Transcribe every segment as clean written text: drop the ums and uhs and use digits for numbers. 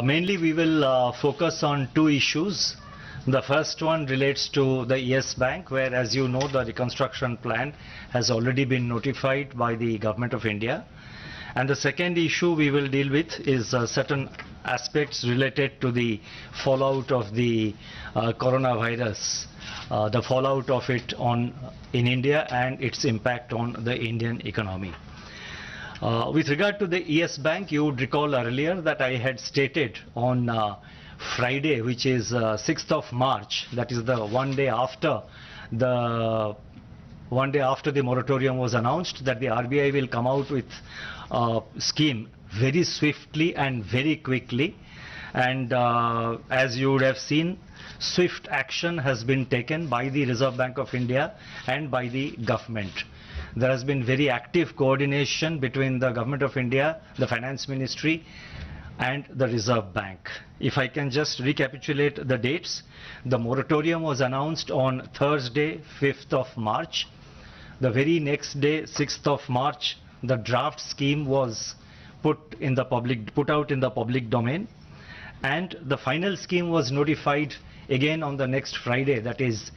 Mainly we will focus on two issues. The first one relates to the Yes Bank, where, as you know, the reconstruction plan has already been notified by the Government of India. And the second issue we will deal with is certain aspects related to the fallout of the coronavirus, the fallout of it in India and its impact on the Indian economy. With regard to the Yes Bank, you would recall earlier that I had stated on Friday, which is 6th of March, that is the one day after the moratorium was announced, that the RBI will come out with a scheme very swiftly and very quickly. And as you would have seen, swift action has been taken by the Reserve Bank of India and by the government. There has been very active coordination between the Government of India, the Finance Ministry and the Reserve Bank. If I can just recapitulate the dates, the moratorium was announced on Thursday, 5th of March. The very next day, 6th of March, the draft scheme was put out in the public domain, and the final scheme was notified again on the next Friday, that is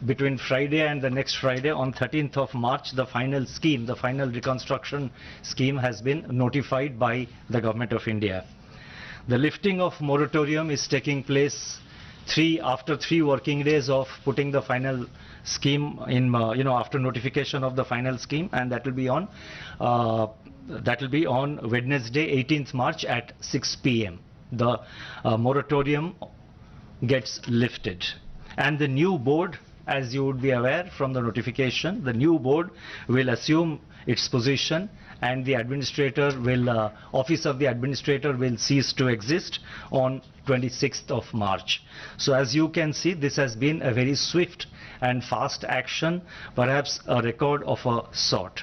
between Friday and the next Friday, on 13th of March, the final scheme, the final reconstruction scheme has been notified by the Government of India. The lifting of moratorium is taking place after 3 working days of putting the final scheme in, after notification of the final scheme, and that will be on Wednesday, 18th March at 6 p.m. The moratorium gets lifted, and the new board, as you would be aware from the notification, the new board will assume its position, and the office of the administrator will cease to exist on 26th of March. So as you can see, this has been a very swift and fast action, perhaps a record of a sort.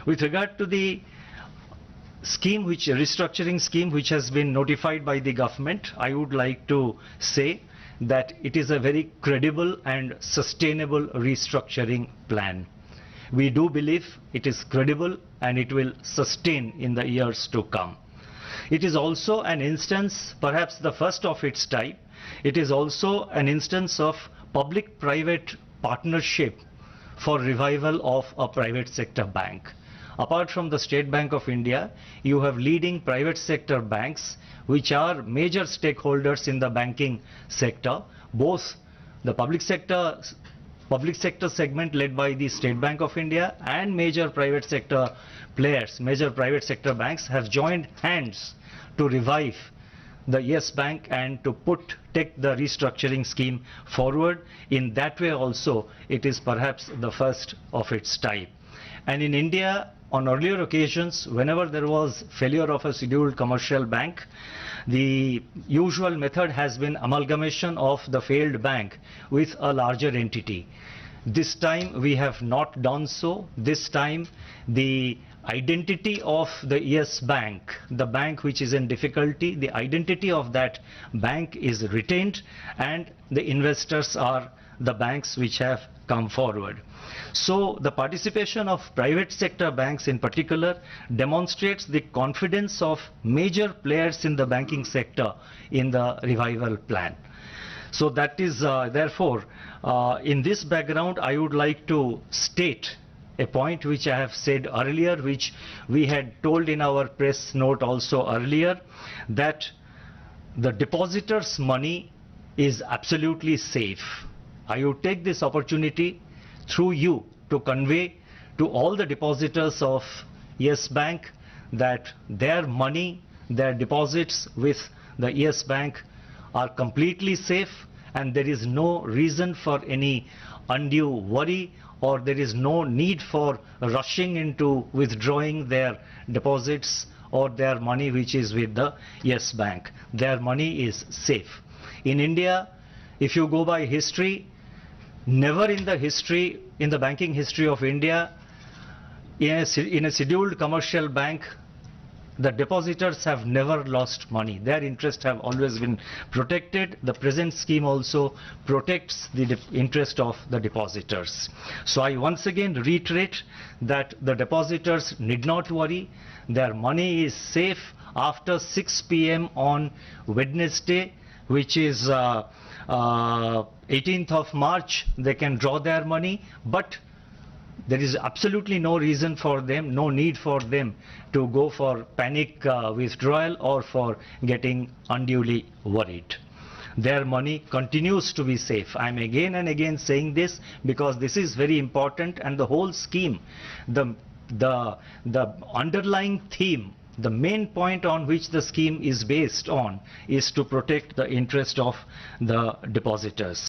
With regard to the restructuring scheme which has been notified by the government, I would like to say that it is a very credible and sustainable restructuring plan. We do believe it is credible and it will sustain in the years to come. It is also an instance, perhaps the first of its type, it is also an instance of public-private partnership for revival of a private sector bank. Apart from the State Bank of India, you have leading private sector banks which are major stakeholders in the banking sector, both the public sector segment led by the State Bank of India and major private sector players, major private sector banks have joined hands to revive the Yes Bank and to take the restructuring scheme forward. In that way also, it is perhaps the first of its type. And in India, on earlier occasions, whenever there was failure of a scheduled commercial bank, the usual method has been amalgamation of the failed bank with a larger entity. This time we have not done so. This time the identity of the Yes Bank, the bank which is in difficulty, the identity of that bank is retained, and the investors are the banks which have come forward. So the participation of private sector banks in particular demonstrates the confidence of major players in the banking sector in the revival plan. So that is therefore, in this background, I would like to state a point which I have said earlier, which we had told in our press note also earlier, that the depositors' money is absolutely safe. I would take this opportunity through you to convey to all the depositors of Yes Bank that their money, their deposits with the Yes Bank are completely safe, and there is no reason for any undue worry, or there is no need for rushing into withdrawing their deposits or their money which is with the Yes Bank. Their money is safe. In India, if you go by history, never in the banking history of India, in a scheduled commercial bank, the depositors have never lost money. Their interests have always been protected. The present scheme also protects the interest of the depositors. So I once again reiterate that the depositors need not worry. Their money is safe after 6 p.m. on Wednesday, which is 18th of March. They can draw their money, but there is absolutely no reason for them, no need for them to go for panic withdrawal or for getting unduly worried. Their money continues to be safe. I am again and again saying this because this is very important, and the whole scheme, the underlying theme, the main point on which the scheme is based on is to protect the interest of the depositors.